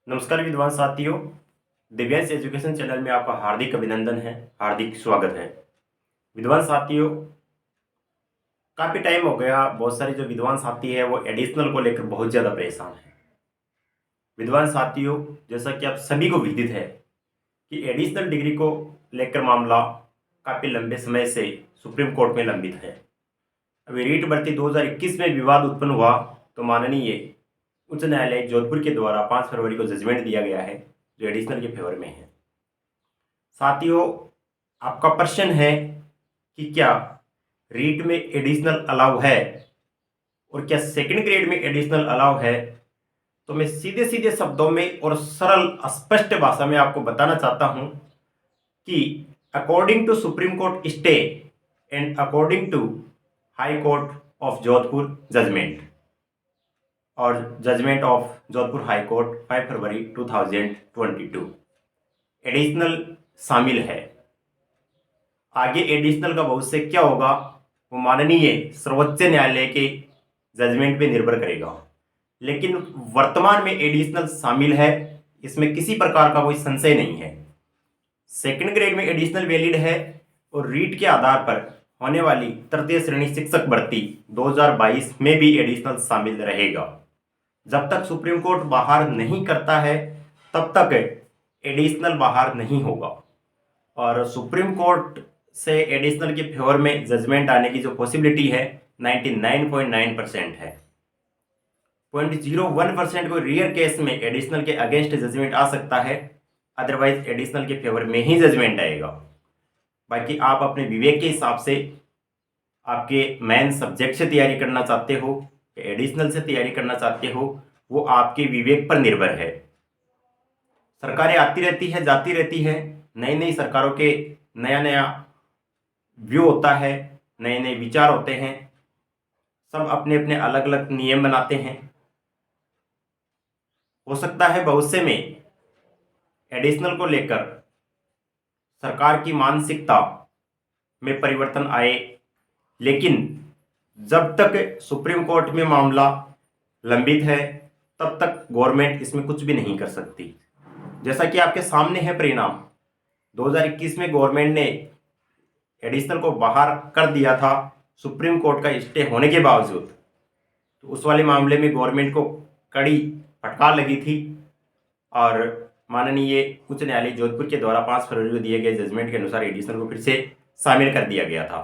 नमस्कार विद्वान साथियों, दिव्यांश एजुकेशन चैनल में आपका हार्दिक अभिनंदन है, हार्दिक स्वागत है। विद्वान साथियों, काफ़ी टाइम हो गया, बहुत सारे जो विद्वान साथी है वो एडिशनल को लेकर बहुत ज़्यादा परेशान है। विद्वान साथियों, जैसा कि आप सभी को विदित है कि एडिशनल डिग्री को लेकर मामला काफ़ी लंबे समय से सुप्रीम कोर्ट में लंबित है। अभी रीट भर्ती 2021 में विवाद उत्पन्न हुआ तो माननीय उच्च न्यायालय जोधपुर के द्वारा 5 फरवरी को जजमेंट दिया गया है जो एडिशनल के फेवर में है। साथियों, आपका प्रश्न है कि क्या रीट में एडिशनल अलाउ है और क्या सेकंड ग्रेड में एडिशनल अलाउ है, तो मैं सीधे सीधे शब्दों में और सरल स्पष्ट भाषा में आपको बताना चाहता हूं कि according to Supreme Court stay and according to High Court of Jodhpur judgement और judgement of Jodhpur High Court 5 फरवरी 2022, एडिशनल शामिल है। आगे एडिशनल का भविष्य क्या होगा वो माननीय सर्वोच्च न्यायालय के जजमेंट पे निर्भर करेगा, लेकिन वर्तमान में एडिशनल शामिल है, इसमें किसी प्रकार का कोई संशय नहीं है। सेकंड ग्रेड में एडिशनल वैलिड है और रीट के आधार पर होने वाली तृतीय श्रेणी शिक्षक भर्ती 2022 में भी एडिशनल शामिल रहेगा। जब तक सुप्रीम कोर्ट बाहर नहीं करता है तब तक एडिशनल बाहर नहीं होगा और सुप्रीम कोर्ट से एडिशनल के फेवर में जजमेंट आने की जो पॉसिबिलिटी है 99.9% है। 0.01% को रियर केस में एडिशनल के अगेंस्ट जजमेंट आ सकता है, अदरवाइज एडिशनल के फेवर में ही जजमेंट आएगा। बाकी आप अपने विवेक के हिसाब से आपके मेन सब्जेक्ट से तैयारी करना चाहते हो या एडिशनल से तैयारी करना चाहते हो, वो आपके विवेक पर निर्भर है। सरकारें आती रहती है, जाती रहती है, नई नई सरकारों के नया नया व्यू होता है, नए नए विचार होते हैं, सब अपने अपने अलग अलग नियम बनाते हैं। हो सकता है भविष्य में एडिशनल को लेकर सरकार की मानसिकता में परिवर्तन आए, लेकिन जब तक सुप्रीम कोर्ट में मामला लंबित है तब तक गवर्नमेंट इसमें कुछ भी नहीं कर सकती। जैसा कि आपके सामने है परिणाम, 2021 में गवर्नमेंट ने एडिशनल को बाहर कर दिया था सुप्रीम कोर्ट का स्टे होने के बावजूद, तो उस वाले मामले में गवर्नमेंट को कड़ी फटकार लगी थी और माननीय उच्च न्यायालय जोधपुर के द्वारा 5 फरवरी को दिए गए जजमेंट के अनुसार एडिशनल को फिर से शामिल कर दिया गया था।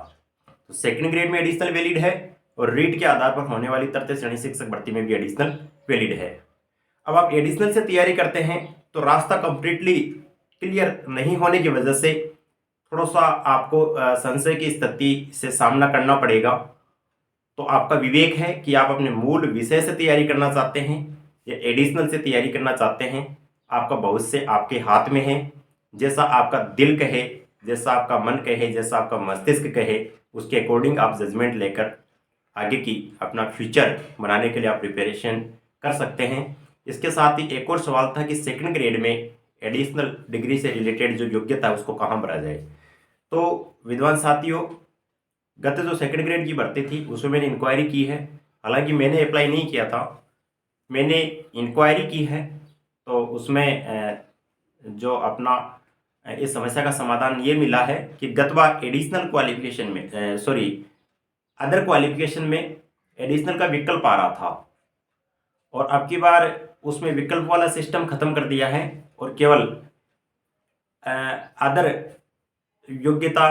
तो सेकंड ग्रेड में एडिशनल वैलिड है और रीट के आधार पर होने वाली तृतीय श्रेणी शिक्षक भर्ती में भी एडिशनल वैलिड है। अब आप एडिशनल से तैयारी करते हैं तो रास्ता कंप्लीटली क्लियर नहीं होने की वजह से थोड़ा सा आपको संशय की स्थिति से सामना करना पड़ेगा। तो आपका विवेक है कि आप अपने मूल विषय से तैयारी करना चाहते हैं या एडिशनल से तैयारी करना चाहते हैं। आपका भविष्य आपके हाथ में है, जैसा आपका दिल कहे, जैसा आपका मन कहे, जैसा आपका मस्तिष्क कहे, उसके अकॉर्डिंग आप जजमेंट लेकर आगे की अपना फ्यूचर बनाने के लिए आप प्रिपरेशन कर सकते हैं। इसके साथ ही एक और सवाल था कि सेकंड ग्रेड में एडिशनल डिग्री से रिलेटेड जो योग्यता है उसको कहाँ भरा जाए। तो विद्वान साथियों, गत जो सेकंड ग्रेड की भर्ती थी उसमें मैंने इंक्वायरी की है, हालांकि मैंने अप्लाई नहीं किया था, मैंने इंक्वायरी की है। तो उसमें जो अपना इस समस्या का समाधान ये मिला है कि गत बार एडिशनल क्वालिफिकेशन में अदर क्वालिफिकेशन में एडिशनल का विकल्प आ रहा था और अब की बार उसमें विकल्प वाला सिस्टम खत्म कर दिया है और केवल अदर योग्यता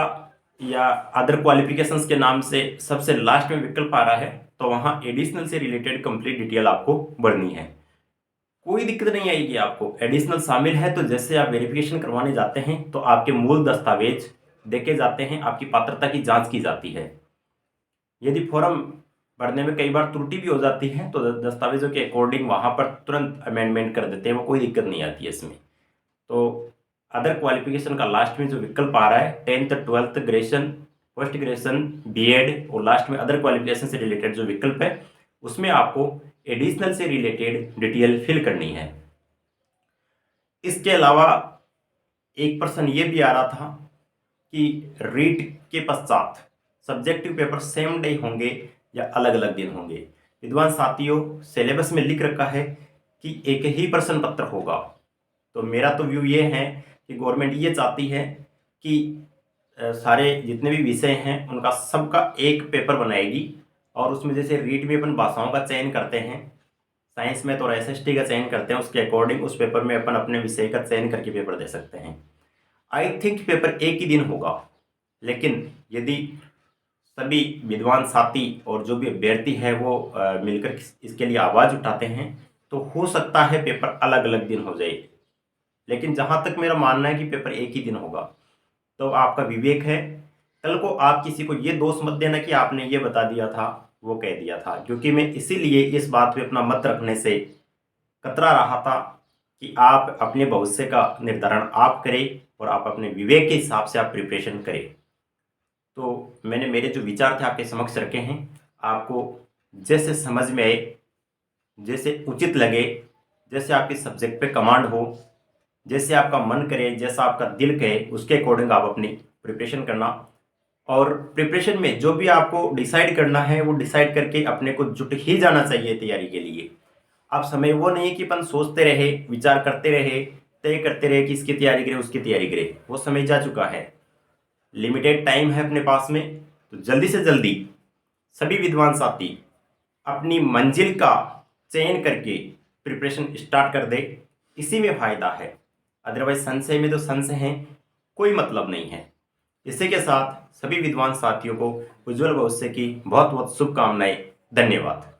या अदर क्वालिफिकेशंस के नाम से सबसे लास्ट में विकल्प आ रहा है। तो वहाँ एडिशनल से रिलेटेड कंप्लीट डिटेल आपको भरनी है, कोई दिक्कत नहीं आएगी आपको। एडिशनल शामिल है तो जैसे आप वेरिफिकेशन करवाने जाते हैं तो आपके मूल दस्तावेज देखे जाते हैं, आपकी पात्रता की जांच की जाती है। यदि फॉर्म भरने में कई बार त्रुटि भी हो जाती है तो दस्तावेजों के अकॉर्डिंग वहाँ पर तुरंत अमेंडमेंट कर देते हैं, वो कोई दिक्कत नहीं आती है इसमें। तो अदर क्वालिफिकेशन का लास्ट में जो विकल्प आ रहा है 10th 12th graduation, post graduation, BEd और लास्ट में अदर क्वालिफिकेशन से रिलेटेड जो विकल्प है उसमें आपको एडिशनल से रिलेटेड डिटेल फिल करनी है। इसके अलावा एक प्रश्न ये भी आ रहा था कि रीट के पश्चात सब्जेक्टिव पेपर सेम डे होंगे या अलग अलग दिन होंगे। विद्वान साथियों, सिलेबस में लिख रखा है कि एक ही प्रश्न पत्र होगा। तो मेरा तो व्यू ये है कि गवर्नमेंट ये चाहती है कि सारे जितने भी विषय हैं उनका सबका एक पेपर बनाएगी, और उसमें जैसे रीट में अपन भाषाओं का चयन करते हैं, साइंस में तो एसएसटी का चयन करते हैं, उसके अकॉर्डिंग उस पेपर में अपन अपने विषय का चयन करके पेपर दे सकते हैं। आई थिंक पेपर एक ही दिन होगा, लेकिन यदि सभी विद्वान साथी और जो भी अभ्यर्थी है वो मिलकर इसके लिए आवाज़ उठाते हैं तो हो सकता है पेपर अलग अलग दिन हो जाए। लेकिन जहाँ तक मेरा मानना है कि पेपर एक ही दिन होगा, तो आपका विवेक है। कल को आप किसी को ये दोष मत देना कि आपने ये बता दिया था, वो कह दिया था, क्योंकि मैं इसीलिए इस बात पे अपना मत रखने से कतरा रहा था कि आप अपने भविष्य का निर्धारण आप करें और आप अपने विवेक के हिसाब से आप प्रिपरेशन करें। तो मैंने मेरे जो विचार थे आपके समक्ष रखे हैं। आपको जैसे समझ में आए, जैसे उचित लगे, जैसे आपके सब्जेक्ट पे कमांड हो, जैसे आपका मन करे, जैसा आपका दिल कहे, उसके अकॉर्डिंग आप अपनी प्रिपरेशन करना। और प्रिपरेशन में जो भी आपको डिसाइड करना है वो डिसाइड करके अपने को जुट ही जाना चाहिए तैयारी के लिए। अब समय वो नहीं कि अपन सोचते रहे, विचार करते रहे, तय करते रहे कि इसकी तैयारी करें उसकी तैयारी करें, वो समय जा चुका है। लिमिटेड टाइम है अपने पास में, तो जल्दी से जल्दी सभी विद्वान साथी अपनी मंजिल का चयन करके प्रिपरेशन स्टार्ट कर दे, इसी में फ़ायदा है। अदरवाइज संशय में तो संशय है, कोई मतलब नहीं है। इसी के साथ सभी विद्वान साथियों को उज्जवल भविष्य की बहुत बहुत शुभकामनाएं। धन्यवाद।